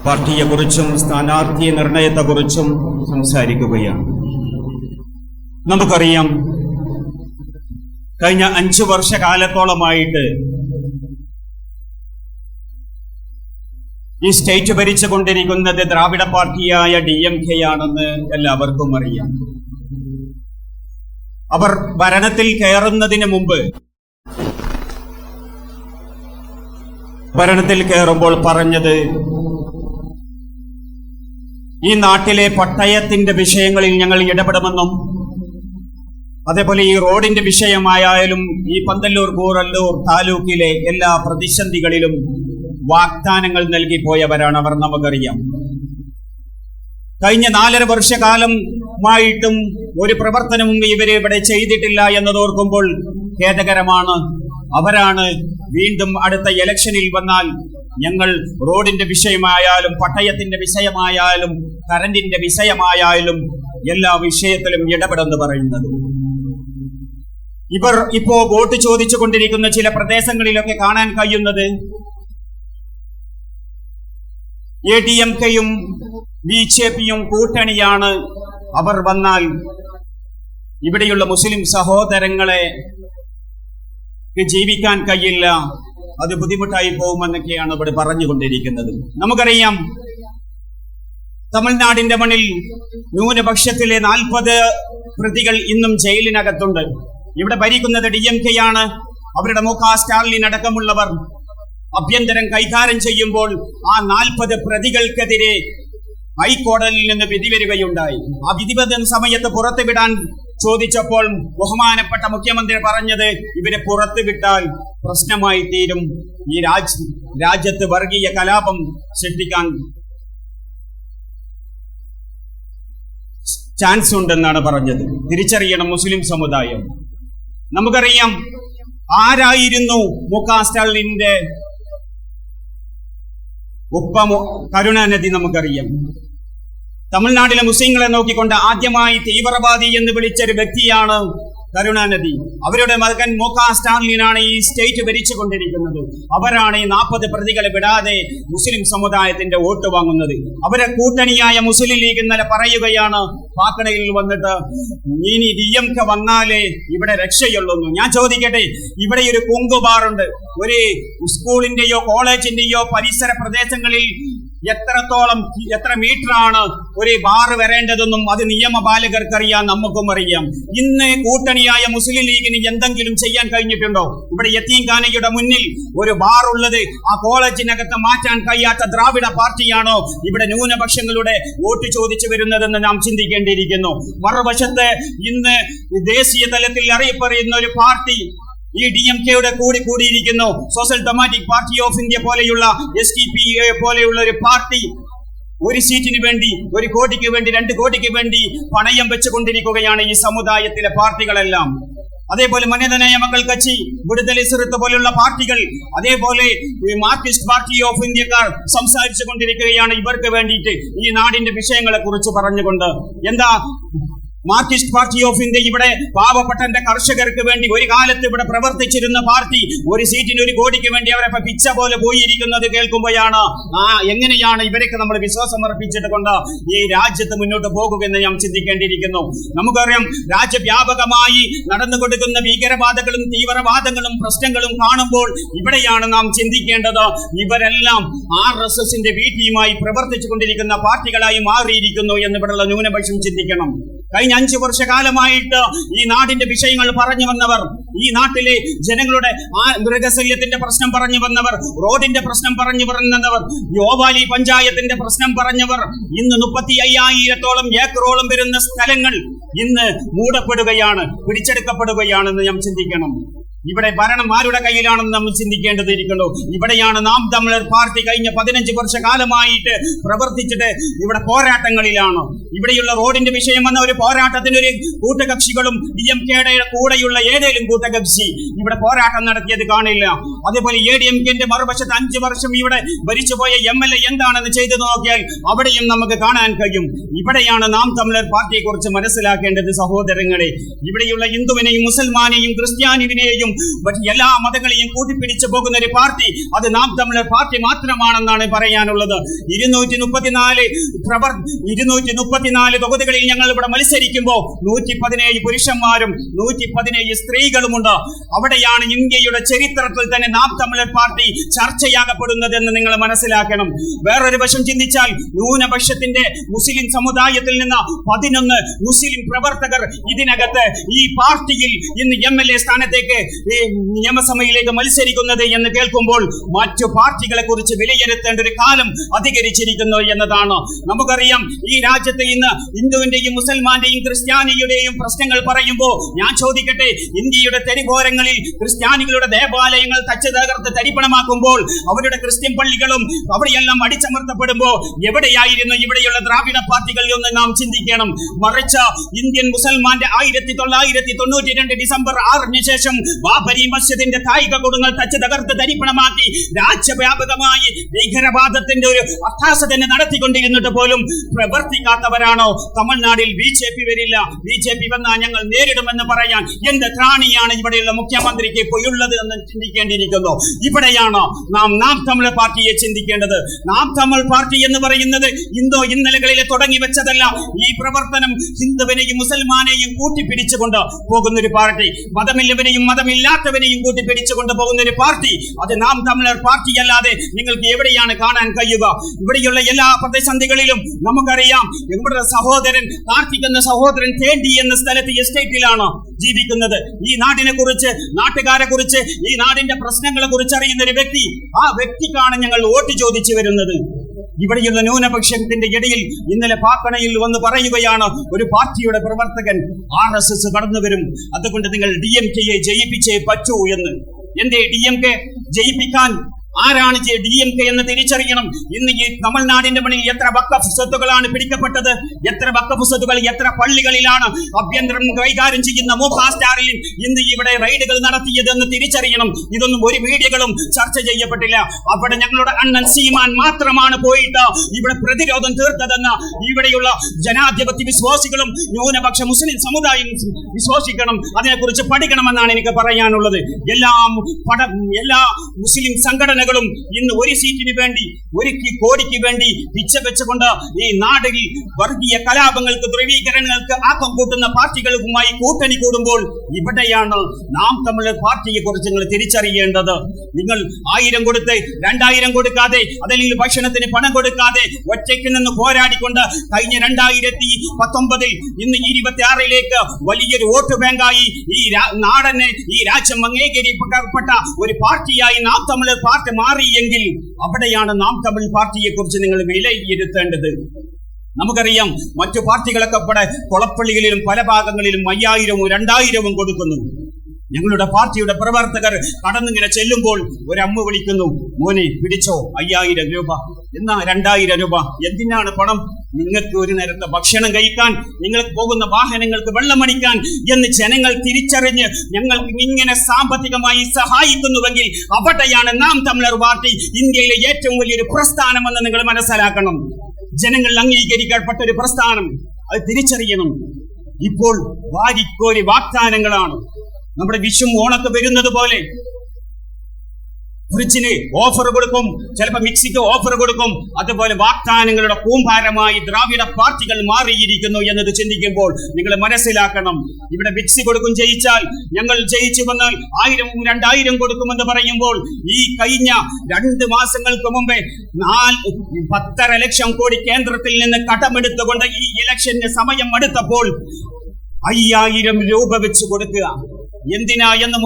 പാർട്ടിയെക്കുറിച്ചും സ്ഥാനാർത്ഥി നിർണയത്തെക്കുറിച്ചും സംസാരിക്കുകയാണ്. നമുക്കറിയാം, കഴിഞ്ഞ 5 വർഷകാലത്തോളമായിട്ട് ഈ സ്റ്റേറ്റ് ഭരിച്ചുകൊണ്ടിരിക്കുന്നത് ദ്രാവിഡ പാർട്ടിയായ DMK ആണെന്ന് എല്ലാവർക്കും അറിയാം. അവർ ഭരണത്തിൽ കയറുന്നതിന് മുമ്പ്, ഭരണത്തിൽ കയറുമ്പോൾ പറഞ്ഞത് ഈ നാട്ടിലെ പട്ടയത്തിന്റെ വിഷയങ്ങളിൽ ഞങ്ങൾ ഇടപെടുമെന്നും, അതേപോലെ ഈ റോഡിന്റെ വിഷയമായാലും ഈ പന്തല്ലൂർ കൂറല്ലൂർ താലൂക്കിലെ എല്ലാ പ്രതിസന്ധികളിലും വാഗ്ദാനങ്ങൾ നൽകിപ്പോയവരാണ് അവർ. നമുക്കറിയാം, കഴിഞ്ഞ 4.5 വർഷക്കാലമായിട്ടും ഒരു പ്രവർത്തനവും ഇവരെ ഇവിടെ ചെയ്തിട്ടില്ല എന്നതോർക്കുമ്പോൾ ഖേദകരമാണ്. അവരാണ് വീണ്ടും അടുത്ത ഇലക്ഷനിൽ വന്നാൽ ഞങ്ങൾ റോഡിന്റെ വിഷയമായാലും പട്ടയത്തിന്റെ വിഷയമായാലും കറന്റിന്റെ വിഷയമായാലും എല്ലാ വിഷയത്തിലും ഇടപെടുന്നു പറയുന്നത്. ഇവർ ഇപ്പോ വോട്ട് ചോദിച്ചു കൊണ്ടിരിക്കുന്ന ചില പ്രദേശങ്ങളിലൊക്കെ കാണാൻ കഴിയുന്നത് ADMKയും BJPയും കൂട്ടണിയാണ്. അവർ വന്നാൽ ഇവിടെയുള്ള മുസ്ലിം സഹോദരങ്ങളെ ജീവിക്കാൻ കഴിയില്ല, അത് ബുദ്ധിമുട്ടായി പോകുമെന്നൊക്കെയാണ് ഇവിടെ പറഞ്ഞുകൊണ്ടിരിക്കുന്നത്. നമുക്കറിയാം, തമിഴ്നാടിന്റെ മണ്ണിൽ ന്യൂനപക്ഷത്തിലെ 40 പ്രതികൾ ഇന്നും ജയിലിനകത്തുണ്ട്. ഇവിടെ ഭരിക്കുന്നത് DMK ആണ്. അവരുടെ മുഖ സ്റ്റാലിൻ അടക്കമുള്ളവർ അഭ്യന്തരം കൈകാര്യം ചെയ്യുമ്പോൾ ആ 40 പ്രതികൾക്കെതിരെ ഹൈക്കോടതിയിൽ നിന്ന് വിധി വരികയുണ്ടായി. ആ വിധി വരുന്ന സമയത്ത് പുറത്തുവിടാൻ ചോദിച്ചപ്പോൾ ബഹുമാനപ്പെട്ട മുഖ്യമന്ത്രി പറഞ്ഞത് ഇവരെ പുറത്തുവിട്ടാൽ പ്രശ്നമായി തീരും, ഈ രാജ്യത്ത് വർഗീയ കലാപം സൃഷ്ടിക്കാൻ ചാൻസ് ഉണ്ടെന്നാണ് പറഞ്ഞത്. തിരിച്ചറിയണം മുസ്ലിം സമുദായം. നമുക്കറിയാം, ആരായിരുന്നു മുഖ സ്റ്റാലിന്റെ ഉപ്പ കരുണാനിധി. നമുക്കറിയാം, തമിഴ്നാട്ടിലെ മുസ്ലിങ്ങളെ നോക്കിക്കൊണ്ട് ആദ്യമായി തീവ്രവാദി എന്ന് വിളിച്ചൊരു വ്യക്തിയാണ് കരുണാനിധി. അവരുടെ മകൻ മുഖ സ്റ്റാലിനാണ് ഈ സ്റ്റേറ്റ് ഭരിച്ചുകൊണ്ടിരിക്കുന്നത്. അവരാണ് ഈ 40 പ്രതികളെ വിടാതെ മുസ്ലിം സമുദായത്തിന്റെ വോട്ട് വാങ്ങുന്നത്. അവരെ കൂട്ടണിയായ മുസ്ലിം ലീഗ് ഇന്നലെ പറയുകയാണ് പാക്കണയിൽ വന്നിട്ട്, ഇനി DMK വന്നാലേ ഇവിടെ രക്ഷയുള്ളൂ. ഞാൻ ചോദിക്കട്ടെ, ഇവിടെ ഒരു കുങ്കുബാറുണ്ട്. ഒരു സ്കൂളിന്റെയോ കോളേജിന്റെയോ പരിസര പ്രദേശങ്ങളിൽ എത്ര മീറ്ററാണ് ഒരു ബാർ വരേണ്ടതെന്നും അത് നിയമപാലകർക്കറിയാം, നമുക്കും അറിയാം. ഇന്ന് കൂട്ടണിയായ മുസ്ലിം ലീഗിന് എന്തെങ്കിലും ചെയ്യാൻ കഴിഞ്ഞിട്ടുണ്ടോ? ഇവിടെ യത്തീംഖാനയുടെ മുന്നിൽ ഒരു ബാർ ഉള്ളത് ആ കോളേജിനകത്ത് മാറ്റാൻ കഴിയാത്ത ദ്രാവിഡ പാർട്ടിയാണോ ഇവിടെ ന്യൂനപക്ഷങ്ങളുടെ വോട്ട് ചോദിച്ചു വരുന്നതെന്ന് നാം ചിന്തിക്കേണ്ടിയിരിക്കുന്നു. മറുവശത്ത് ഇന്ന് ദേശീയ തലത്തിൽ അറിയപ്പെടുന്ന ഒരു പാർട്ടി ഈ DMKയുടെ കൂടിയിരിക്കുന്നു. Social democratic party of India പോലെയുള്ള SDP പോലെയുള്ള ഒരു പാർട്ടി ഒരു സീറ്റിന് വേണ്ടി 1 കോടിക്ക് വേണ്ടി 2 കോടിക്ക് വേണ്ടി പണയം വെച്ചുകൊണ്ടിരിക്കുകയാണ് ഈ സമുദായത്തിലെ പാർട്ടികളെല്ലാം. അതേപോലെ മനിതനേയ മക്കൾ കക്ഷി, വിടുതലൈ സിറുത്ത പോലെയുള്ള പാർട്ടികൾ, അതേപോലെ മാർക്സിസ്റ്റ് പാർട്ടി ഓഫ് ഇന്ത്യക്കാർ സംസാരിച്ചു കൊണ്ടിരിക്കുകയാണ് ഇവർക്ക് വേണ്ടിയിട്ട് ഈ നാടിന്റെ വിഷയങ്ങളെ കുറിച്ച് പറഞ്ഞുകൊണ്ട്. എന്താ മാർക്സിസ്റ്റ് പാർട്ടി ഓഫ് ഇന്ത്യ ഇവിടെ പാവപ്പെട്ടന്റെ കർഷകർക്ക് വേണ്ടി ഒരു കാലത്ത് ഇവിടെ പ്രവർത്തിച്ചിരുന്ന പാർട്ടി ഒരു സീറ്റിന് 1 കോടിക്ക് വേണ്ടി അവരെ പിച്ച പോലെ പോയിരിക്കുന്നത് കേൾക്കുമ്പോഴാണ് എങ്ങനെയാണ് ഇവരൊക്കെ നമ്മൾ വിശ്വാസം അർപ്പിച്ചിട്ട് കൊണ്ട് ഈ രാജ്യത്ത് മുന്നോട്ട് പോകുമെന്ന് നാം ചിന്തിക്കേണ്ടിയിരിക്കുന്നു. നമുക്കറിയാം, രാജ്യവ്യാപകമായി നടന്നുകൊടുക്കുന്ന ഭീകരവാദങ്ങളും തീവ്രവാദങ്ങളും പ്രശ്നങ്ങളും കാണുമ്പോൾ ഇവിടെയാണ് നാം ചിന്തിക്കേണ്ടത്. ഇവരെല്ലാം RSSന്റെ വീട്ടിയുമായി പ്രവർത്തിച്ചു കൊണ്ടിരിക്കുന്ന പാർട്ടികളായി മാറിയിരിക്കുന്നു എന്ന് ഇവിടെയുള്ള ന്യൂനപക്ഷം ചിന്തിക്കണം. കഴിഞ്ഞ 5 വർഷകാലമായിട്ട് ഈ നാടിന്റെ വിഷയങ്ങൾ പറഞ്ഞു വന്നവർ, ഈ നാട്ടിലെ ജനങ്ങളുടെ മൃഗശല്യത്തിന്റെ പ്രശ്നം പറഞ്ഞു വന്നവർ, റോഡിന്റെ പ്രശ്നം പറഞ്ഞു വന്നവർ, യോവാലി പഞ്ചായത്തിന്റെ പ്രശ്നം പറഞ്ഞവർ, ഇന്ന് 35,000-ഓളം ഏക്കറോളം വരുന്ന സ്ഥലങ്ങൾ ഇന്ന് മൂടപ്പെടുകയാണ്, പിടിച്ചെടുക്കപ്പെടുകയാണെന്ന് നാം ചിന്തിക്കണം. ഇവിടെ ഭരണം ആരുടെ കയ്യിലാണെന്ന് നമ്മൾ ചിന്തിക്കേണ്ടതിരിക്കുന്നു. ഇവിടെയാണ് നാം തമിഴർ പാർട്ടി കഴിഞ്ഞ 15 വർഷകാലമായിട്ട് പ്രവർത്തിച്ചിട്ട് ഇവിടെ പോരാട്ടങ്ങളിലാണ്. ഇവിടെയുള്ള റോഡിന്റെ വിഷയം വന്ന ഒരു പോരാട്ടത്തിന് ഒരു കൂട്ടകക്ഷികളും DMKയുടെ കൂടെയുള്ള ഏതെങ്കിലും കൂട്ടകക്ഷി ഇവിടെ പോരാട്ടം നടത്തിയത് കാണില്ല. അതേപോലെ ADMKന്റെ മറുവശത്ത് 5 വർഷം ഇവിടെ ഭരിച്ചുപോയ MLA എന്താണെന്ന് ചെയ്തു നോക്കിയാൽ അവിടെയും നമുക്ക് കാണാൻ കഴിയും. ഇവിടെയാണ് നാം തമിഴർ പാർട്ടിയെ കുറിച്ച് മനസ്സിലാക്കേണ്ടത് സഹോദരങ്ങളെ. ഇവിടെയുള്ള ഹിന്ദുവിനെയും മുസൽമാനെയും ക്രിസ്ത്യാനിവിനെയും എല്ലാ മതങ്ങളെയും കൂട്ടിപ്പിടിച്ചു പോകുന്ന ഒരു പാർട്ടി അത് നാം തമ്മിലുള്ള പാർട്ടി മാത്രമാണെന്നാണ് പറയാനുള്ളത്. 234 തൊകുതികളിൽ ഞങ്ങൾ ഇവിടെ മത്സരിക്കുമ്പോൾ 117 പുരുഷന്മാരും 117 സ്ത്രീകളുമുണ്ട്. അവിടെയാണ് ഇന്ത്യയുടെ ചരിത്രത്തിൽ തന്നെ നാം തമ്മിലുള്ള പാർട്ടി ചർച്ചയാകപ്പെടുന്നതെന്ന് നിങ്ങൾ മനസ്സിലാക്കണം. വേറൊരു വശം ചിന്തിച്ചാൽ ന്യൂനപക്ഷത്തിന്റെ മുസ്ലിം സമുദായത്തിൽ നിന്ന് 11 മുസ്ലിം പ്രവർത്തകർ ഇതിനകത്ത് ഈ പാർട്ടിയിൽ ഇന്ന് MLA സ്ഥാനത്തേക്ക് നിയമസഭയിലേക്ക് മത്സരിക്കുന്നത് എന്ന് കേൾക്കുമ്പോൾ മറ്റു പാർട്ടികളെ കുറിച്ച് വിലയിരുത്തേണ്ട ഒരു കാലം അധികരിച്ചിരിക്കുന്നു എന്നതാണ്. നമുക്കറിയാം ഈ രാജ്യത്ത് ഇന്ന് ഹിന്ദുവിന്റെയും മുസൽമാന്റെയും ക്രിസ്ത്യാനിയുടെയും പ്രശ്നങ്ങൾ പറയുമ്പോൾ ഞാൻ ചോദിക്കട്ടെ, ഇന്ത്യയുടെ തെരുവോരങ്ങളിൽ ക്രിസ്ത്യാനികളുടെ ദേവാലയങ്ങൾ തച്ച് തകർത്ത് തരിപ്പണമാക്കുമ്പോൾ അവരുടെ ക്രിസ്ത്യൻ പള്ളികളും അവിടെയെല്ലാം അടിച്ചമർത്തപ്പെടുമ്പോൾ എവിടെയായിരുന്നു ഇവിടെയുള്ള ദ്രാവിഡ പാർട്ടികൾ എന്ന് നാം ചിന്തിക്കണം. മറിച്ച് ഇന്ത്യൻ മുസൽമാന്റെ 1992 ഡിസംബർ 6 ശേഷം ബാബരി മസ്ജിദിന്റെ കായിക കൊടുങ്ങൾ തച്ച് തകർത്ത് തരിപ്പണമാക്കി രാജ്യവ്യാപകമായി ഭീകരവാദത്തിന്റെ ഒരു അട്ടാസ തന്നെ നടത്തിക്കൊണ്ടിരുന്നിട്ട് പോലും പ്രവർത്തിക്കാത്തവരാണോ തമിഴ്നാടിൽ BJP വരില്ല, BJP വന്നാൽ ഞങ്ങൾ നേരിടുമെന്ന് പറയാൻ എന്ത് ത്രാണിയാണ് ഇവിടെയുള്ള മുഖ്യമന്ത്രിക്ക് പോയുള്ളത് എന്ന് ചിന്തിക്കേണ്ടിയിരിക്കുന്നു. ഇവിടെയാണ് നാം തമിഴ് പാർട്ടിയെ ചിന്തിക്കേണ്ടത്. നാം തമിഴ് പാർട്ടി എന്ന് പറയുന്നത് ഇന്നലകളിൽ തുടങ്ങി വെച്ചതല്ല. ഈ പ്രവർത്തനം ഹിന്ദുവിനെയും മുസൽമാനെയും കൂട്ടിപ്പിടിച്ചുകൊണ്ട് പോകുന്ന ഒരു പാർട്ടി, മതമില്ലവനെയും മതമില്ലാത്തവനെയും കൂട്ടിപ്പിടിച്ചുകൊണ്ട് പോകുന്ന ഒരു പാർട്ടി, അത് നാം തമിഴർ പാർട്ടി അല്ലാതെ നിങ്ങൾക്ക് എവിടെയാണ് കാണാൻ കഴിയുക? ഇവിടെയുള്ള എല്ലാ പ്രതിസന്ധികളിലും നമുക്കറിയാം ഇവിടെ സഹോദരൻ കാർത്തിക് എന്ന സഹോദരൻ തേണ്ടി എന്ന സ്ഥലത്ത് എസ്റ്റേറ്റിലാണ് ജീവിക്കുന്നത്. ഈ നാടിനെ കുറിച്ച്, നാട്ടുകാരെ കുറിച്ച്, ഈ നാടിന്റെ പ്രശ്നങ്ങളെ കുറിച്ച് അറിയുന്ന ഒരു വ്യക്തി, ആ വ്യക്തിക്കാണ് ഞങ്ങൾ വോട്ട് ചോദിച്ചു വരുന്നത്. ഇവിടെയുള്ള ന്യൂനപക്ഷത്തിന്റെ ഇടയിൽ ഇന്നലെ പാക്കണയിൽ വന്ന് പറയുകയാണ് ഒരു പാർട്ടിയുടെ പ്രവർത്തകൻ RSS കടന്നു വരും, അതുകൊണ്ട് നിങ്ങൾ DMK-യെ ജയിപ്പിച്ചേ പറ്റൂ എന്ന്. എന്തേ DMK ജയിപ്പിക്കാൻ? ആരാണ് DMK എന്ന് തിരിച്ചറിയണം. ഇന്ന് ഈ തമിഴ്നാടിന്റെ മണ്ണിൽ എത്ര വഖഫ് സ്വത്തുകളാണ് പിടിക്കപ്പെട്ടത്? എത്ര വഖഫ് സ്വത്തുകൾ എത്ര പള്ളികളിലാണ് ആഭ്യന്തരം കൈകാര്യം ചെയ്യുന്ന മുഖാസ്റ്റാറിൽ ഇന്ന് ഇവിടെ റെയ്ഡുകൾ നടത്തിയതെന്ന് തിരിച്ചറിയണം. ഇതൊന്നും ഒരു മീഡിയകളും ചർച്ച ചെയ്യപ്പെട്ടില്ല. അവിടെ ഞങ്ങളുടെ അണ്ണൻ സീമാൻ മാത്രമാണ് പോയിട്ട് ഇവിടെ പ്രതിരോധം തീർത്തതെന്ന് ഇവിടെയുള്ള ജനാധിപത്യ വിശ്വാസികളും ന്യൂനപക്ഷ മുസ്ലിം സമുദായം വിശ്വസിക്കണം, അതിനെക്കുറിച്ച് പഠിക്കണമെന്നാണ് എനിക്ക് പറയാനുള്ളത്. എല്ലാ മുസ്ലിം സംഘടന ഇന്ന് ഒരു സീറ്റിന് വേണ്ടി, ഒരു കോടിക്ക് വേണ്ടി പിച്ച വെച്ചുകൊണ്ട് ഈ നാടിൽ വർഗീയ കലാപങ്ങൾക്ക്, ധ്രുവീകരണങ്ങൾക്ക് ആക്കം കൂട്ടുന്ന പാർട്ടികളുമായി കൂട്ടണി കൂടുമ്പോൾ ഇവിടെയാണ് നാം തമ്മിലുള്ള പാർട്ടിയെ കുറിച്ച് നിങ്ങൾ തിരിച്ചറിയേണ്ടത്. നിങ്ങൾ 1000 കൊടുത്ത് 2000 കൊടുക്കാതെ, അതല്ലെങ്കിൽ ഭക്ഷണത്തിന് പണം കൊടുക്കാതെ ഒറ്റയ്ക്ക് നിന്ന് പോരാടിക്കൊണ്ട് കഴിഞ്ഞ 2019 ഇന്ന് 26ലേക്ക് വലിയൊരു വോട്ട് ബാങ്കായി ഈ നാടനെ, ഈ രാജ്യം അംഗീകരിക്കപ്പെട്ട ഒരു പാർട്ടിയായി നാം തമ്മിലുള്ള പാർട്ടി മാറിയെങ്കിൽ അവിടെയാണ് നാം തമിഴ് പാർട്ടിയെ കുറിച്ച് നിങ്ങൾ വിലയിരുത്തേണ്ടത്. നമുക്കറിയാം മറ്റു പാർട്ടികളൊക്കെ ഇവിടെ കൊളപ്പള്ളികളിലും പല ഭാഗങ്ങളിലും 5000-ഉം 2000-ഉം കൊടുക്കുന്നു. ഞങ്ങളുടെ പാർട്ടിയുടെ പ്രവർത്തകർ കടന്നിങ്ങനെ ചെല്ലുമ്പോൾ ഒരമ്മ വിളിക്കുന്നു, മോനെ പിടിച്ചോ 5000 രൂപ, എന്നാ 2000 രൂപ. എന്തിനാണ് പണം? നിങ്ങൾക്ക് ഒരു നേരത്തെ ഭക്ഷണം കഴിക്കാൻ, നിങ്ങൾക്ക് പോകുന്ന വാഹനങ്ങൾക്ക് വെള്ളമടിക്കാൻ എന്ന് ജനങ്ങൾ തിരിച്ചറിഞ്ഞ് ഞങ്ങൾക്ക് ഇങ്ങനെ സാമ്പത്തികമായി സഹായിക്കുന്നുവെങ്കിൽ അവിടെയാണ് നാം തമിഴർ പാർട്ടി ഇന്ത്യയിലെ ഏറ്റവും വലിയൊരു പ്രസ്ഥാനമെന്ന് നിങ്ങൾ മനസ്സിലാക്കണം. ജനങ്ങൾ അംഗീകരിക്കപ്പെട്ട ഒരു പ്രസ്ഥാനം, അത് തിരിച്ചറിയണം. ഇപ്പോൾ വാരിക്കോരി വാഗ്ദാനങ്ങളാണ്. നമ്മുടെ വിഷു ഓണൊക്കെ വരുന്നത് പോലെ ഫ്രിഡ്ജിന് ഓഫർ കൊടുക്കും, ചിലപ്പോൾ മിക്സിക്ക് ഓഫർ കൊടുക്കും. അതുപോലെ വാഗ്ദാനങ്ങളുടെ കൂമ്പാരമായി ദ്രാവിഡ പാർട്ടികൾ മാറിയിരിക്കുന്നു എന്നത് ചിന്തിക്കുമ്പോൾ നിങ്ങൾ മനസ്സിലാക്കണം. ഇവിടെ മിക്സി കൊടുക്കും, ജയിച്ചാൽ ഞങ്ങൾ ജയിച്ചു വന്നാൽ 1000-ഉം 2000 കൊടുക്കുമെന്ന് പറയുമ്പോൾ ഈ കഴിഞ്ഞ 2 മാസങ്ങൾക്ക് മുമ്പേ 10.5 ലക്ഷം കോടി കേന്ദ്രത്തിൽ നിന്ന് കടമെടുത്തുകൊണ്ട് ഈ ഇലക്ഷന് സമയം അടുത്തപ്പോൾ 5000 രൂപ വെച്ച് കൊടുക്കുക. എന്തിനാ എന്ന്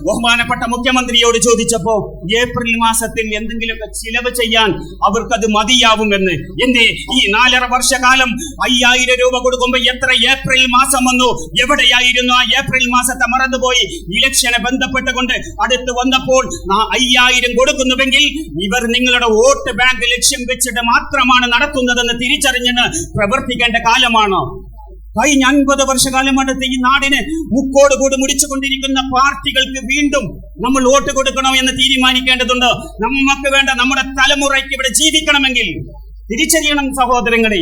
ബഹുമാനപ്പെട്ട മുഖ്യമന്ത്രിയോട് ചോദിച്ചപ്പോ ഏപ്രിൽ മാസത്തിൽ എന്തെങ്കിലുമൊക്കെ ചിലവ് ചെയ്യാൻ അവർക്കത് മതിയാവുമെന്ന്. എന്തേ ഈ 4.5 വർഷക്കാലം 5000 രൂപ കൊടുക്കുമ്പോ എത്ര ഏപ്രിൽ മാസം വന്നു? എവിടെയായിരുന്നു ആ ഏപ്രിൽ മാസത്തെ? മറന്നുപോയി. ഇലക്ഷനെ ബന്ധപ്പെട്ടുകൊണ്ട് അടുത്ത് വന്നപ്പോൾ 5000 കൊടുക്കുന്നുവെങ്കിൽ ഇവർ നിങ്ങളുടെ വോട്ട് ബാങ്ക് ലക്ഷ്യം വെച്ചിട്ട് മാത്രമാണ് നടത്തുന്നതെന്ന് തിരിച്ചറിഞ്ഞ് പ്രവർത്തിക്കേണ്ട കാലമാണ്. കഴിഞ്ഞ 50 വർഷക്കാലമായിട്ട് ഈ നാടിനെ മുക്കോടുകൂടി മുടിച്ചുകൊണ്ടിരിക്കുന്ന പാർട്ടികൾക്ക് വീണ്ടും നമ്മൾ വോട്ട് കൊടുക്കണോ എന്ന് തീരുമാനിക്കേണ്ടതുണ്ട്. നമുക്ക് വേണ്ട നമ്മുടെ തലമുറയ്ക്ക് ഇവിടെ ജീവിക്കണമെങ്കിൽ തിരിച്ചറിയണം സഹോദരങ്ങളെ,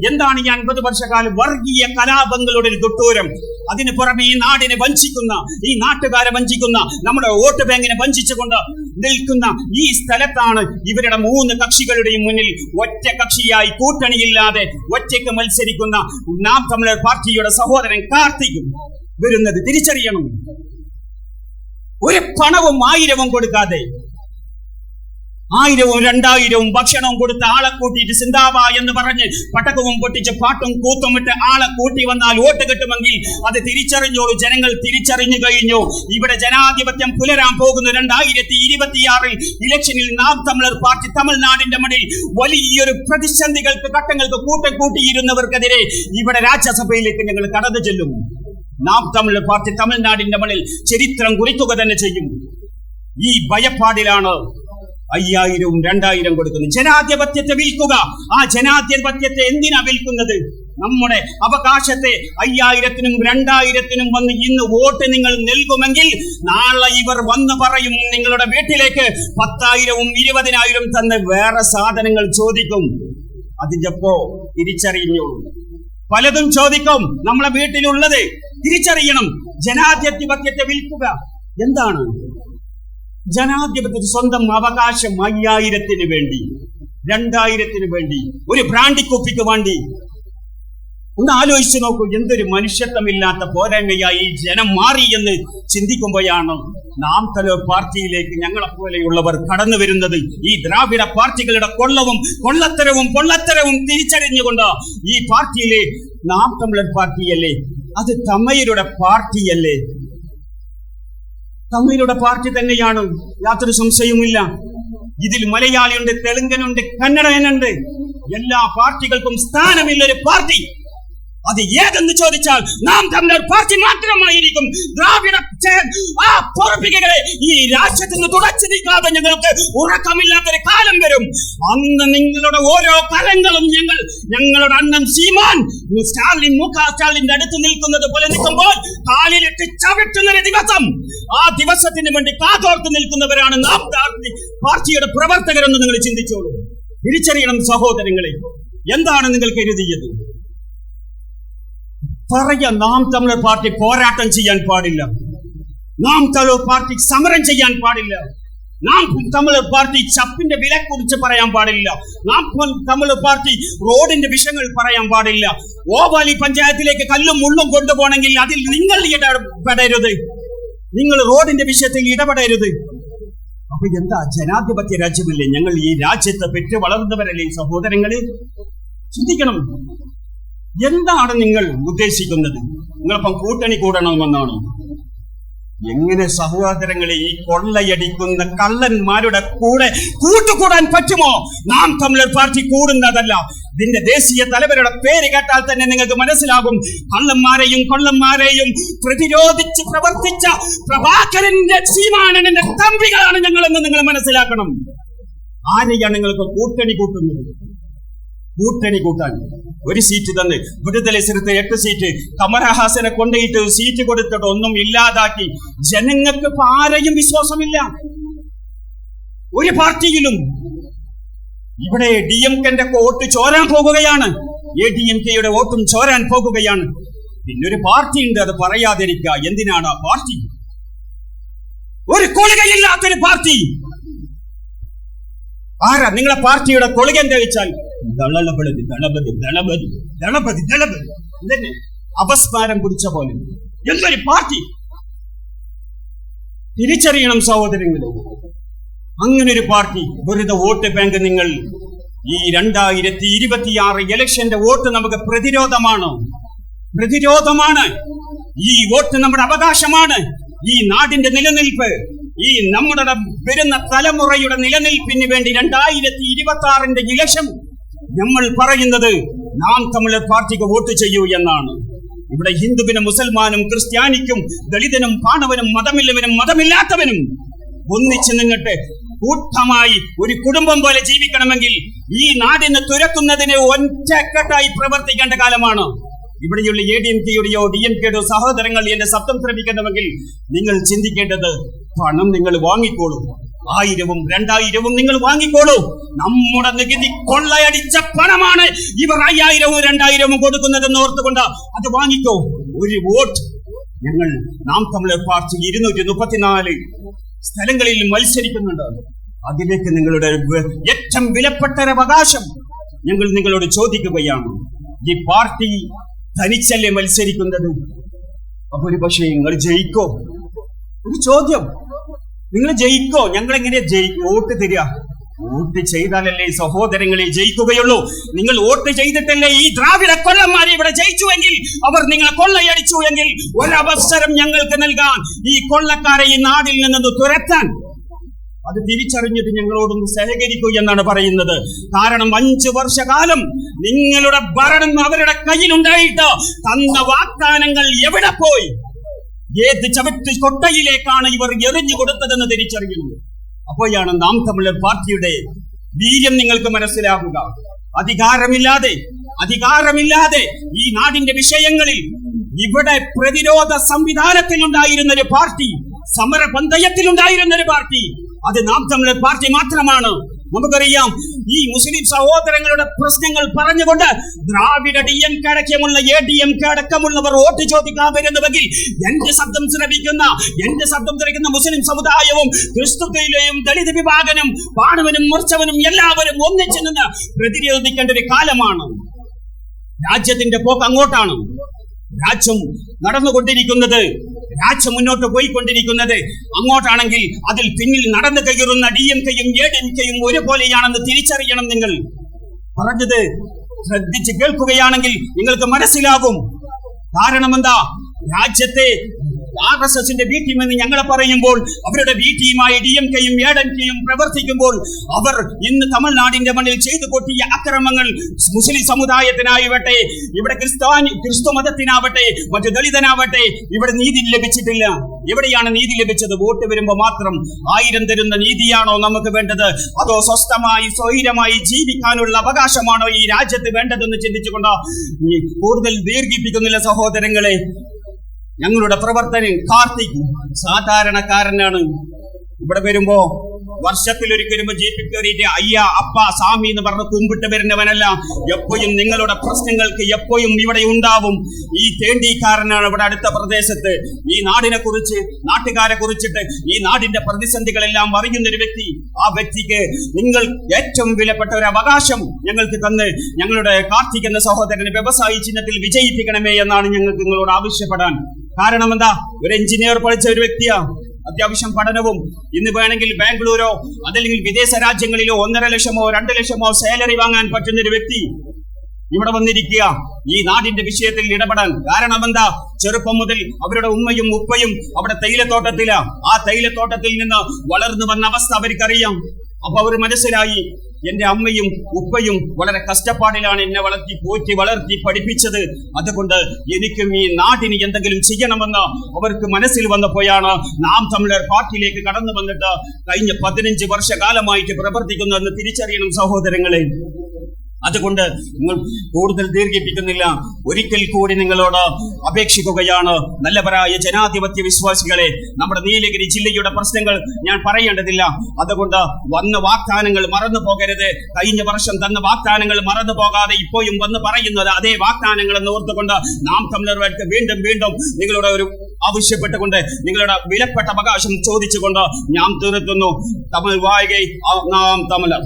എന്താണ് ഈ 50 വർഷക്കാലം? വർഗീയ കലാപങ്ങളുടെ ഒരു തൊട്ടൂരം. അതിന് പുറമെ ഈ നാടിനെ വഞ്ചിക്കുന്ന, ഈ നാട്ടുകാരെ വഞ്ചിക്കുന്ന, നമ്മുടെ വോട്ട് ബാങ്കിനെ വഞ്ചിച്ചുകൊണ്ട് നിൽക്കുന്ന ഈ സ്ഥലത്താണ് ഇവരുടെ 3 കക്ഷികളുടെയും മുന്നിൽ ഒറ്റ കക്ഷിയായി കൂട്ടണിയില്ലാതെ ഒറ്റയ്ക്ക് മത്സരിക്കുന്ന നാം തമിഴർ പാർട്ടിയുടെ സഹോദരൻ കാർത്തിക് വരുന്നത് തിരിച്ചറിയണം. ഒരു പണവും 1000 കൊടുക്കാതെ, 1000 2000 ഭക്ഷണവും കൊടുത്ത് ആളെ കൂട്ടിയിട്ട് സിന്ദാബ എന്ന് പറഞ്ഞ് പടക്കവും പൊട്ടിച്ച് പാട്ടും കൂത്തും ഇട്ട് ആളെ കൂട്ടി വന്നാൽ വോട്ട് കിട്ടുമെങ്കിൽ അത് തിരിച്ചറിഞ്ഞോളൂ. ജനങ്ങൾ തിരിച്ചറിഞ്ഞു കഴിഞ്ഞു. ഇവിടെ ജനാധിപത്യം പുലരാൻ പോകുന്ന 2026 ഇലക്ഷനിൽ നാം തമിഴർ പാർട്ടി തമിഴ്നാടിന്റെ മണ്ണിൽ വലിയൊരു പ്രതിസന്ധികൾക്ക്, ഘട്ടങ്ങൾക്ക് കൂട്ടിയിരുന്നവർക്കെതിരെ ഇവിടെ രാജ്യസഭയിലേക്ക് ഞങ്ങൾ കടന്നു ചെല്ലും. നാം തമിഴർ പാർട്ടി തമിഴ്നാടിന്റെ മണ്ണിൽ ചരിത്രം കുറിക്കുക തന്നെ ചെയ്യും. ഈ ഭയപ്പാടിലാണ് 5000 2000 കൊടുക്കുന്നത്. ജനാധിപത്യത്തെ വിൽക്കുക. ആ ജനാധിപത്യത്തെ എന്തിനാ വിൽക്കുന്നത്? നമ്മുടെ അവകാശത്തെ 5000-നും 2000-നും വന്ന് ഇന്ന് വോട്ട് നിങ്ങൾ നൽകുമെങ്കിൽ നാളെ ഇവർ വന്ന് പറയും നിങ്ങളുടെ വീട്ടിലേക്ക് 10,000-ഉം 20,000-ഉം തന്ന് വേറെ സാധനങ്ങൾ ചോദിക്കും. അതിപ്പോ തിരിച്ചറിഞ്ഞോളൂ. പലതും ചോദിക്കും. നമ്മളെ വീട്ടിലുള്ളത് തിരിച്ചറിയണം. ജനാധിപത്യത്തെ വിൽക്കുക എന്താണ്? ജനാധിപത്യത്തിൽ സ്വന്തം അവകാശം 5000-ന് വേണ്ടി, 2000-ന് വേണ്ടി, ഒരു ബ്രാൻഡി കുപ്പിക്ക് വേണ്ടി. ഒന്ന് ആലോചിച്ചു നോക്കൂ. എന്തൊരു മനുഷ്യത്വമില്ലാത്ത പോരായ്മയായി ജനം മാറി എന്ന് ചിന്തിക്കുമ്പോഴാണ് നാം തമിഴർ പാർട്ടിയിലേക്ക് ഞങ്ങളെപ്പോലെയുള്ളവർ കടന്നു വരുന്നത്. ഈ ദ്രാവിഡ പാർട്ടികളുടെ കൊള്ളത്തരവും തിരിച്ചറിഞ്ഞുകൊണ്ട് ഈ പാർട്ടിയിലെ നാം തമിഴർ പാർട്ടിയല്ലേ, അത് തമിഴരുടെ പാർട്ടിയല്ലേ, തമിഴരുടെ പാർട്ടി തന്നെയാണ്, യാതൊരു സംശയവുമില്ല. ഇതിൽ മലയാളിയുണ്ട്, തെലുങ്കനുണ്ട്, കന്നഡനുണ്ട്. എല്ലാ പാർട്ടികൾക്കും സ്ഥാനമില്ലൊരു പാർട്ടി. അത് ഏതെന്ന് ചോദിച്ചാൽ നാം തമിഴർ പാർട്ടി മാത്രമായിരിക്കും. ദ്രാവിഡ ആ പൊറപ്പികളെ ഈ രാജ്യത്ത് നിന്ന് തുടച്ചു നീക്കാതെ ഞങ്ങൾക്ക് ഉറക്കമില്ലാത്തൊരു കാലം വരും. അന്ന് നിങ്ങളുടെ ഓരോ കരങ്ങളും ഞങ്ങളുടെ അണ്ണൻ സീമാൻ സ്റ്റാലിൻ, സ്റ്റാലിന്റെ അടുത്ത് നിൽക്കുന്നത് പോലെ നിൽക്കുമ്പോൾ കാലിലിട്ട് ചവിട്ടുന്നൊരു ദിവസം, ആ ദിവസത്തിന് വേണ്ടി കാതോർത്ത് നിൽക്കുന്നവരാണ് നാം പാർട്ടിയുടെ പ്രവർത്തകരെന്ന് നിങ്ങൾ ചിന്തിച്ചോളൂ. തിരിച്ചറിയണം സഹോദരങ്ങളെ. എന്താണ് നിങ്ങൾ കരുതിയത്? പറയാ, നാം തമിഴർ പാർട്ടി പോരാട്ടം ചെയ്യാൻ പാടില്ല, നാം തമിഴർ പാർട്ടി സമരം ചെയ്യാൻ പാടില്ല, നാം തമിഴർ പാർട്ടി ചപ്പിന്റെ വില കുറിച്ച് പറയാൻ പാടില്ല, നാം തമിഴർ പാർട്ടി റോഡിന്റെ വിഷയങ്ങൾ പറയാൻ പാടില്ല. ഓവാലി പഞ്ചായത്തിലേക്ക് കല്ലും മുള്ളും കൊണ്ടുപോകണമെങ്കിൽ അതിൽ നിങ്ങൾ ഇടപെടരുത്, നിങ്ങൾ റോഡിന്റെ വിഷയത്തിൽ ഇടപെടരുത്. അപ്പൊ എന്താ? ജനാധിപത്യ രാജ്യമല്ലേ ഞങ്ങൾ? ഈ രാജ്യത്തെ പെറ്റ് വളർന്നവരല്ലേ സഹോദരങ്ങളെ? ചിന്തിക്കണം. എന്താണ് നിങ്ങൾ ഉദ്ദേശിക്കുന്നത്? നിങ്ങളിപ്പം കൂട്ടണി കൂടണമെന്നാണോ? എങ്ങനെ സഹോദരങ്ങളെ ഈ കൊള്ളയടിക്കുന്ന കള്ളന്മാരുടെ കൂടെ കൂട്ടുകൂടാൻ പറ്റുമോ? നാം തമിഴർ പാർട്ടി കൂടുന്നതല്ല. ഇതിന്റെ ദേശീയ തലവരുടെ പേര് കേട്ടാൽ തന്നെ നിങ്ങൾക്ക് മനസ്സിലാകും. കൊള്ളന്മാരെയും പ്രതിരോധിച്ച് പ്രവർത്തിച്ച പ്രഭാകരന്റെ സീമാനന്റെ തമ്പികളാണ് ഞങ്ങളെന്ന് നിങ്ങൾ മനസ്സിലാക്കണം. ആരെയാണ് നിങ്ങൾക്ക് കൂട്ടണി കൂട്ടുന്നത്? കൂട്ടണി കൂട്ടാൻ ഒരു സീറ്റ് തന്നെ വിടുതല സ്ഥലത്ത് 8 സീറ്റ് കമലഹാസനെ കൊണ്ടുപോയിട്ട് സീറ്റ് കൊടുത്തിട്ട് ഒന്നും ഇല്ലാതാക്കി. ജനങ്ങൾക്ക് ഇപ്പൊ ആരെയും വിശ്വാസമില്ല ഒരു പാർട്ടിയിലും. ഇവിടെ DMK-ന്റെ വോട്ട് ചോരാൻ പോകുകയാണ്, ADMK-യുടെ വോട്ടും ചോരാൻ പോകുകയാണ്. പിന്നൊരു പാർട്ടി ഉണ്ട്, അത് പറയാതിരിക്കുക. എന്തിനാണ് ആ പാർട്ടി? ഒരു കൊള്ളുകയില്ലാത്തൊരു പാർട്ടി. ആരാ നിങ്ങളെ പാർട്ടിയുടെ കൊള്ളുക? എന്താ വെച്ചാൽ ദളപതി ഇതന്നെ അപസ്മാരം കുറിച്ച പോലെ എന്തൊരു പാർട്ടി. തിരിച്ചറിയണം സഹോദരങ്ങളെ, അങ്ങനെ ഒരു പാർട്ടി വെറുതെ വോട്ട് ബാങ്ക്. നിങ്ങൾ ഈ 2026 ഇലക്ഷന്റെ വോട്ട് നമുക്ക് പ്രതിരോധമാണ്. ഈ വോട്ട് നമ്മുടെ അവകാശമാണ്. ഈ നാടിന്റെ നിലനിൽപ്പ്, ഈ നമ്മുടെ വരുന്ന തലമുറയുടെ നിലനിൽപ്പിന് വേണ്ടി 2026 ഇലക്ഷൻ നമ്മൾ പറയുന്നത് നാം തമിഴർ പാർട്ടിക്ക് വോട്ട് ചെയ്യൂ എന്നാണ്. ഇവിടെ ഹിന്ദുവിനും മുസൽമാനും ക്രിസ്ത്യാനിക്കും ദളിതനും പാണവനും മതമില്ലവനും മതമില്ലാത്തവനും ഒന്നിച്ച് നിന്നിട്ട് കൂട്ടമായി ഒരു കുടുംബം പോലെ ജീവിക്കണമെങ്കിൽ ഈ നാടിനെ തുരക്കുന്നതിന് ഒറ്റക്കെട്ടായി പ്രവർത്തിക്കേണ്ട കാലമാണ്. ഇവിടെയുള്ള ADMK-യുടെയോ DMK-യുടെയോ സഹോദരങ്ങൾ എന്റെ ശബ്ദം ശ്രമിക്കുന്നുവെങ്കിൽ നിങ്ങൾ ചിന്തിക്കേണ്ടത് പണം നിങ്ങൾ വാങ്ങിക്കോളൂ, 1000-ഉം 2000-ഉം നിങ്ങൾ വാങ്ങിക്കോളൂ. നമ്മുടെ നികുതി കൊള്ളയടിച്ച പണമാണ് ഇവർ 5000-ഉം 2000-ഉം കൊടുക്കുന്നതെന്ന് ഓർത്തുകൊണ്ട് അത് വാങ്ങിക്കോ. ഒരു വോട്ട് നാം തമിഴർ പാർട്ടി 234 സ്ഥലങ്ങളിൽ മത്സരിക്കുന്നുണ്ട്. അതിലേക്ക് നിങ്ങളുടെ ഏറ്റവും വിലപ്പെട്ട അവകാശം ഞങ്ങൾ നിങ്ങളോട് ചോദിക്കുകയാണ്. ഈ പാർട്ടി തനിച്ചല്ലേ മത്സരിക്കുന്നത്? അപ്പൊ ഒരു പക്ഷേ നിങ്ങൾ ജയിക്കോ? ഒരു ചോദ്യം, നിങ്ങൾ ജയിക്കോ? ഞങ്ങൾ എങ്ങനെ വോട്ട് തരിക? വോട്ട് ചെയ്താലല്ലേ സഹോദരങ്ങളെ ജയിക്കുകയുള്ളൂ. നിങ്ങൾ വോട്ട് ചെയ്തിട്ടല്ലേ ഈ ദ്രാവിഡ കൊള്ളന്മാരെ ഇവിടെ ജയിച്ചുവെങ്കിൽ, അവർ നിങ്ങളെ കൊള്ളയടിച്ചു എങ്കിൽ ഒരവസരം ഞങ്ങൾക്ക് നൽകാൻ, ഈ കൊള്ളക്കാരെ ഈ നാടിൽ നിന്ന് തുരത്താൻ. അത് തിരിച്ചറിഞ്ഞിട്ട് ഞങ്ങളോടൊന്ന് സഹകരിക്കൂ എന്നാണ് പറയുന്നത്. കാരണം 5 വർഷകാലം നിങ്ങളുടെ ഭരണം അവരുടെ കയ്യിലുണ്ടായിട്ട് തന്ന വാഗ്ദാനങ്ങൾ എവിടെ പോയി? ഏത് ചവിട്ട് കൊട്ടയിലേക്കാണ് ഇവർ എറിഞ്ഞു കൊടുത്തതെന്ന് തിരിച്ചറിയുന്നു. അപ്പോഴാണ് നാം തമിഴർ പാർട്ടിയുടെ വീര്യം നിങ്ങൾക്ക് മനസ്സിലാകുക. അധികാരമില്ലാതെ ഈ നാടിന്റെ വിഷയങ്ങളിൽ ഇവിടെ പ്രതിരോധ സംവിധാനത്തിലുണ്ടായിരുന്ന ഒരു പാർട്ടി, സമരപന്തയത്തിലുണ്ടായിരുന്ന ഒരു പാർട്ടി, അത് നാം തമിഴർ പാർട്ടി മാത്രമാണ്. നമുക്കറിയാം, ഈ മുസ്ലിം സഹോദരങ്ങളുടെ പ്രശ്നങ്ങൾ പറഞ്ഞുകൊണ്ട് ദ്രാവിഡ DMK അടക്കമുള്ള ADMK അടക്കമുള്ളവർ വോട്ട് ചോദിക്കാൻ വരുന്നുവെങ്കിൽ എന്റെ ശബ്ദം ശ്രവിക്കുന്ന മുസ്ലിം സമുദായവും ക്രിസ്തുക്കയിലെയും ദളിത് വിഭാഗനും പാണവനും മൂർച്ചവനും എല്ലാവരും ഒന്നിച്ചു നിന്ന് പ്രതിരോധിക്കേണ്ട ഒരു കാലമാണ്. രാജ്യത്തിന്റെ പോക്ക് അങ്ങോട്ടാണ്. രാജ്യം നടന്നുകൊണ്ടിരിക്കുന്നത്, രാജ്യം മുന്നോട്ട് പോയിക്കൊണ്ടിരിക്കുന്നത് അങ്ങോട്ടാണെങ്കിൽ അതിൽ പിന്നിൽ നടന്നു കയറുന്ന DMK-യും ADMK-യും ഒരുപോലെയാണെന്ന് തിരിച്ചറിയണം. നിങ്ങൾ പറഞ്ഞത് ശ്രദ്ധിച്ച് കേൾക്കുകയാണെങ്കിൽ നിങ്ങൾക്ക് മനസ്സിലാകും. കാരണം എന്താ? രാജ്യത്തെ RSSന്റെ ബി ടീം എന്ന് ഞങ്ങളെ പറയുമ്പോൾ അവരുടെ ബി ടീമായി DMK-യും ADMK-യും പ്രവർത്തിക്കുമ്പോൾ അവർ ഇന്ന് തമിഴ്നാടിന്റെ മണ്ണിൽ ചെയ്തു കൊട്ടിയ അക്രമങ്ങൾ മുസ്ലിം സമുദായത്തിനാവട്ടെ, ഇവിടെ ക്രിസ്തു മതത്തിനാവട്ടെ, മറ്റു ദളിതനാവട്ടെ, ഇവിടെ നീതി ലഭിച്ചിട്ടില്ല. എവിടെയാണ് നീതി ലഭിച്ചത്? വോട്ട് വരുമ്പോ മാത്രം 1000 തരുന്ന നീതിയാണോ നമുക്ക് വേണ്ടത്? അതോ സ്വസ്ഥമായി സ്വൈരമായി ജീവിക്കാനുള്ള അവകാശമാണോ ഈ രാജ്യത്ത് വേണ്ടതെന്ന് ചിന്തിച്ചുകൊണ്ട് കൂടുതൽ ദീർഘിപ്പിക്കുന്നില്ല സഹോദരങ്ങളെ. ഞങ്ങളുടെ പ്രവർത്തനം കാർത്തിക് സാധാരണക്കാരനാണ്. ഇവിടെ വരുമ്പോ വർഷത്തിലൊരിക്കൽ വരുമ്പോ ജീപ്പിൽ കയറിയിട്ട് അയ്യ അപ്പ സ്വാമി എന്ന് പറഞ്ഞ് കുമ്പിട്ട് വരുന്നവനല്ല. എപ്പോഴും നിങ്ങളുടെ പ്രശ്നങ്ങൾക്ക് എപ്പോഴും ഇവിടെ ഉണ്ടാവും. ഈ തേണ്ടിക്കാരനാണ് ഇവിടെ അടുത്ത പ്രദേശത്ത് ഈ നാടിനെ കുറിച്ച്, നാട്ടുകാരെ കുറിച്ചിട്ട് ഈ നാടിന്റെ പ്രതിസന്ധികളെല്ലാം അറിയുന്ന ഒരു വ്യക്തി. ആ വ്യക്തിക്ക് നിങ്ങൾ ഏറ്റവും വിലപ്പെട്ട ഒരു അവകാശം ഞങ്ങൾക്ക് തന്ന് ഞങ്ങളുടെ കാർത്തിക് എന്ന സഹോദരനെ വ്യവസായി ചിഹ്നത്തിൽ വിജയിപ്പിക്കണമേ എന്നാണ് ഞങ്ങൾക്ക് നിങ്ങളോട് ആവശ്യപ്പെടാൻ. കാരണം എന്താ? ഒരു എഞ്ചിനീയർ പഠിച്ച ഒരു വ്യക്തിയാ, അത്യാവശ്യം പഠനവും, ഇന്ന് വേണമെങ്കിൽ ബാംഗ്ലൂരോ അതല്ലെങ്കിൽ വിദേശ രാജ്യങ്ങളിലോ 1.5 ലക്ഷമോ 2 ലക്ഷമോ സാലറി വാങ്ങാൻ പറ്റുന്ന ഒരു വ്യക്തി ഇവിടെ വന്നിരിക്കുക ഈ നാടിന്റെ വിഷയത്തിൽ ഇടപെടാൻ. കാരണം എന്താ? ചെറുപ്പം മുതൽ അവരുടെ ഉമ്മയും ഉപ്പയും അവിടെ തേയിലത്തോട്ടത്തിലാ. ആ തേയിലത്തോട്ടത്തിൽ നിന്ന് വളർന്നു വന്ന അവസ്ഥ അവർക്കറിയാം. അപ്പൊ അവർ മനസ്സിലായി, എന്റെ അമ്മയും ഉപ്പയും വളരെ കഷ്ടപ്പാടിലാണ് എന്നെ പോറ്റി വളർത്തി പഠിപ്പിച്ചത്. അതുകൊണ്ട് എനിക്കും ഈ നാടിന് എന്തെങ്കിലും ചെയ്യണമെന്ന് അവർക്ക് മനസ്സിൽ വന്നപ്പോഴാണ് നാം തമിഴർ പാർട്ടിയിലേക്ക് കടന്നു വന്നിട്ട് കഴിഞ്ഞ 15 വർഷകാലമായിട്ട് പ്രവർത്തിക്കുന്നതെന്ന് തിരിച്ചറിയണം സഹോദരങ്ങളെ. അതുകൊണ്ട് നിങ്ങൾ കൂടുതൽ ദീർഘിപ്പിക്കുന്നില്ല. ഒരിക്കൽ കൂടി നിങ്ങളോട് അപേക്ഷിക്കുകയാണ്, നല്ലവരായ ജനാധിപത്യ വിശ്വാസികളെ, നമ്മുടെ നീലഗിരി ജില്ലയുടെ പ്രശ്നങ്ങൾ ഞാൻ പറയേണ്ടതില്ല. അതുകൊണ്ട് വന്ന വാഗ്ദാനങ്ങൾ മറന്നു പോകരുത്. കഴിഞ്ഞ വർഷം തന്ന വാഗ്ദാനങ്ങൾ മറന്നു പോകാതെ ഇപ്പോഴും വന്ന് പറയുന്നത് അതേ വാഗ്ദാനങ്ങൾ എന്ന് ഓർത്തുകൊണ്ട് നാം തമിഴർക്ക് വീണ്ടും നിങ്ങളുടെ ഒരു ആവശ്യപ്പെട്ടുകൊണ്ട് നിങ്ങളുടെ വിലപ്പെട്ട അവകാശം ചോദിച്ചുകൊണ്ട് ഞാൻ തീർത്തുന്നു. തമിഴ് വാഴുകൈ നാം തമിഴർ.